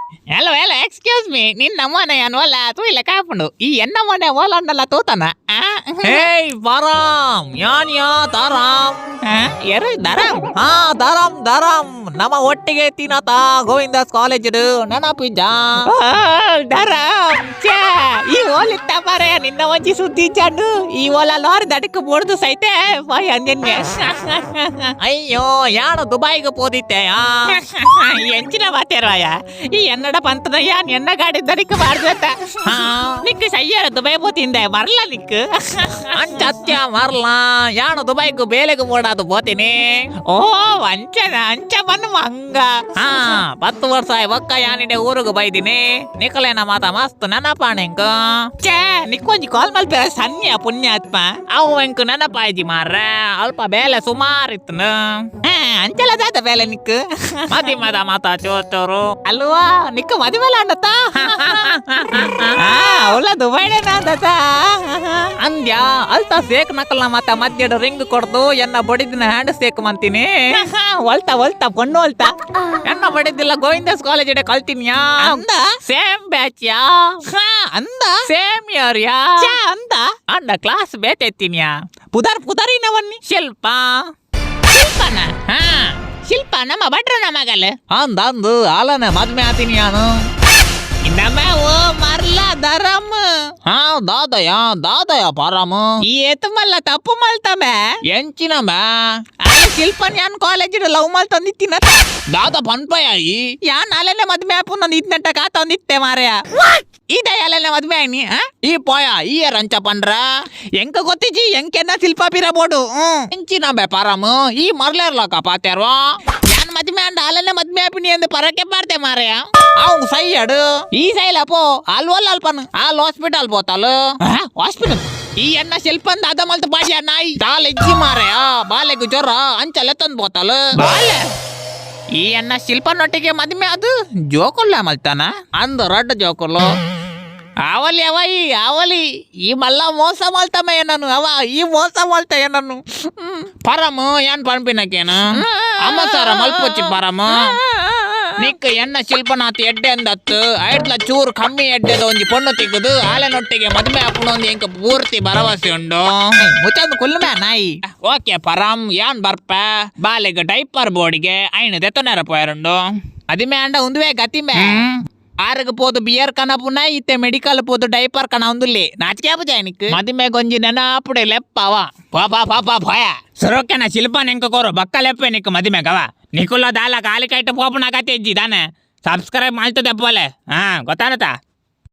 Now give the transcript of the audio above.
hello hello excuse me ನಿನ್ನ ಮನೆ ಅನ್ವಲ್ಲ ತೂಯಿಲ್ಲ ಕಾಪುಂಡು ಈ ಎನ್ನ ಮನೆ ಓಲ ಉಂಡಲ್ಲ ತೂತನ ಹೇಯ್ ಬಾರಾಮ್ ಯಾನ್ ಯಾ ದಾರಾಮ್ ಯಾರು ದರಾಮ್ ದಾರಾಮ್ ದಾರಾಮ್ ನಮ್ಮ ಒಟ್ಟಿಗೆ ತಿನ್ನತ ಗೋವಿಂದಾಸ್ ಕಾಲೇಜ್ ನೆನಪಿದ್ದ ದರಾಮ್ ಛೇ ಈ ಓಲಿತ್ತ ಮಾರೆ ನಿನ್ನ ಒಂಜಿ ಸುದ್ದಿ ಚಂಡು ಈ ಓಲ ಲಾರಿ ದಡಕ್ಕೆ ಬಡ್ದು ಸೈತೆ ಬಾಯ್ ಅಂದಿನ್ನೆ ಅಯ್ಯೋ ಯಾನು ದುಬೈಗೆ ಪೋದಿತ್ತೆ ಎಂಚಿನ ಮಾತೇರವಾಯ ಈ ಎನ್ನಡ ಪಂತನ ಯಾನ್ ಎನ್ನ ಗಾಡಿ ದಡಕ್ಕೆ ಬಾರ್ದತ್ತ ನಿಕ್ಕು ಸಯ್ಯಾರ ದುಬೈ ಪೋತಿಂದೆ ಮರಲ ನಿಕ್ಕು ಅಂಚತ್ಯ ಮರ್ಲ ಯಾನು ದುಬೈಗೂ ಬೇಲೆಗೂ ಓಡಾದು ಪೋತೀನಿ ಓ ಅಂಚನ ಅಂಚ ಬನ್ನು ಮಂಗ 10 ವರ್ಷ ಒಕ್ಕ ಯಾನಿಡೆ ಊರಿಗೆ ಬೈದಿನಿ ನಿಕಲೇನ ಮಾತ ಮಸ್ತ್ ನೆನಪಾಣೆಂಕ ಛೇ ನಿಕ್ಕೊಂಜಿ ಕಾಲ್ ಮಲ್ಪೆ ಸನ್ಯ ಪುಣ್ಯಾತ್ಮ ಅವು ಎಂಕು ನೆನಪಾಯ್ದಿ ಮಾರ್ರ ಅಲ್ಪ ಬೇಲೆ ಸುಮಾರಿತ್ತು ಅಂಚಲ ದಾದ ಬೇಲೆ ನಿಕ್ಕು ಮದ ಮಾತಾ ಚೋಚೋರು ಅಲ್ವಾ ನಿಕ್ಕ ಮದುವೆಲ್ಲ ಅಂಡತ್ತ ಅವಳ ದುಬೈಡೆ ನಾದತ ಅಂದ್ಯ ಅಲ್ತ ಸೇಕ್ ನಕಲ್ನ ಮಾತ ಮಧ್ಯಡ ರಿಂಗ್ ಕೊಡ್ದು ಎನ್ನ ಬಡಿದಿನ ಹ್ಯಾಂಡ್ ಸೇಕ್ ಮಂತೀನಿ ಒಲ್ತಾ ಒಲ್ತಾ ಪೊಣ್ಣು ಒಲ್ತಾ ಎನ್ನ ಬಡಿದಿಲ್ಲ ಗೋವಿಂದಾಸ್ ಕಾಲೇಜ್ ಇಡೆ ಕಲ್ತೀನಿಯಾ ಅಂದ ಸೇಮ್ ಬ್ಯಾಚ್ ಯಾ ಅಂದ ಸೇಮ್ ಇಯರ್ ಯಾ ಅಂದ ಅಂಡ ಕ್ಲಾಸ್ ಬೇತೆತ್ತಿನಿಯಾ ಪುದರಿನವನ್ನಿ ಶಿಲ್ಪ ಶಿಲ್ಪನ ಶಿಲ್ಪ ನಮ್ಮ ಭಟ್ರನ ಮಗಲ್ ಅಂದು ಆಲನ ಮದ್ಮೆ ಆತೀನಿ ಯಾನು ನಮ್ಮ ಓ ಮರ್ಲ ದರಮ್ ದಾದಯ ಪಾರಾಮ ಈ ಎತ್ತಮಲ್ಲ ತಪ್ಪು ಮಲ್ತಮೆ ಎಂಚಿನ ಶಿಲ್ಪನ್ ಯಾನ್ ಕಾಲೇಜ್ ಲವ್ ಮಲ್ ತಂದಿತ್ತಿನ ದಾದ ಪನ್ಪಯಾಯಿ ಯಾನ್ ಅಲ್ಲೆಲ್ಲ ಮದ್ಮೆ ಆಪು ನಾನು ಇದ್ನಟ್ಟಕ ತಂದಿತ್ತೆ ಮಾರಯ ಇದ ಅಲ್ಲೆಲ್ಲ ಮದ್ಮೆ ಆಯ್ನಿ ಈ ಪೋಯ ಈ ರಂಚ ಪಂಡ್ರ ಎಂಕ ಗೊತ್ತಿಜಿ ಎಂಕೆನ್ನ ಶಿಲ್ಪ ಪಿರಬೋಡು ಎಂಚಿನ ಪಾರಾಮ ಈ ಮರ್ಲೇರ್ಲಕ ಪಾತ್ಯಾರ್ವಾ ಯಾನ್ ಮದ್ಮೆ ಅಂಡ ಅಲ್ಲೆಲ್ಲ ಮದ್ಮೆ ಆಪಿನಿ ಎಂದು ಪರಕ್ಕೆ ಪಾರ್ತೆ ಮಾರಯ ಅವ್ ಸೈಯಡು ಈ ಸೈಲಪೋ ಅಲ್ವಲ್ಲ ಅಲ್ಪನ್ ಅಲ್ಲಿ ಹಾಸ್ಪಿಟಲ್ ಬೋತಲ್ ಹಾಸ್ಪಿಟಲ್ ಈ ಅಣ್ಣ ಶಿಲ್ಪನ್ ದಾದ ಮಲ್ತ ಬಾಜಿ ನಾಯಿ ತಾಲ್ ಎಜ್ಜಿ ಮಾರಯ ಬಾಲೆಗು ಜ್ವರ ಅಂಚಲ್ಲ ತಂದ್ ಬೋತಲ್ ಬಾಲೆ ಈ ಅಣ್ಣ ಶಿಲ್ಪನೊಟ್ಟಿಗೆ ಮದ್ಮೆ ಅದು ಜೋಕೊಲ್ಲ ಮಲ್ತಾನ ಅಂದ ರಡ್ಡ ಜೋಕೊಲ್ಲು ಅವಲಿ ಅವ ಈ ಅವಲಿ ಈ ಮಲ್ಲ ಮೋಸ ಮಲ್ತಮ್ಮ ಏನನು ಅವ ಈ ಮೋಸ ಮಲ್ತ ಏನನು ಪರಮ ಏನ್ ಪಂಪಿನಕೇನ ಅಮ್ಮ ಸಾರ ಮಲ್ಪೊಚ್ಚಿ ಪರಮ ನಿಕ್ಕ ಎನ್ನ ಶಿಲ್ಪನಾಥ್ ಎಡ್ಡೆ ಅಂದತ್ತು ಐಟ್ಲ ಚೂರು ಕಮ್ಮಿ ಎಡ್ಡೆದ ಒಂಜಿ ಪೊಣ್ಣು ತಿಕ್ಕುದು ಆಲೆನೊಟ್ಟಿಗೆ ಮದ್ಮೆ ಹಾಕೊಂಡು ಒಂದು ಎಂಕ ಪೂರ್ತಿ ಭರವಸೆ ಉಂಡು ಮುಚ್ಚಂದು ಕುಲ್ಮೆ ನಾಯಿ ಓಕೆ ಪರಂ ಯಾನ್ ಬರ್ಪ ಬಾಲೆಗೆ ಡೈಪರ್ ಬೋರ್ಡಿಗೆ ಐನು ತೆತ್ತೊನೆರ ಪೋಯರುಂಡು ಅದಿಮೆ ಅಂಡ ಉಂದುವೆ ಗತಿಮೆ ಆರ್ಗ ಪೋದು ಬಿಯರ್ ಕನ ಪುನ ಇತ್ತೆ ಮೆಡಿಕಲ್ ಪೋದು ಡೈಪರ್ ಕನ ಒಂದುಲ್ಲಿ ನಾಚಿಕೆ ಬುಜಾಯ ನಿಕ್ ಮದಿಮೆ ಗೊಂಜಿ ನೆನಪುಡೆ ಲೆಪ್ಪವ ಪಾಪ ಭಯ ಸರೋಕೆನ ಶಿಲ್ಪ ನೆಂಕ ಕೋರು ಬಕ್ಕ ಲೆಪ್ಪೆ ನಿಕ್ ಮದಿಮೆಗವ ನಿಕುಲ ದಾಲ ಕಾಲಿ ಕೈಟ್ ಪೋಪನ ಕತೆ ಇಜ್ಜಿ ತಾನೆ ಸಬ್ಸ್ಕ್ರೈಬ್ ಮಾಡ್ತದೆ ಪೋಲೆ ಗೊತ್ತಾನತಾ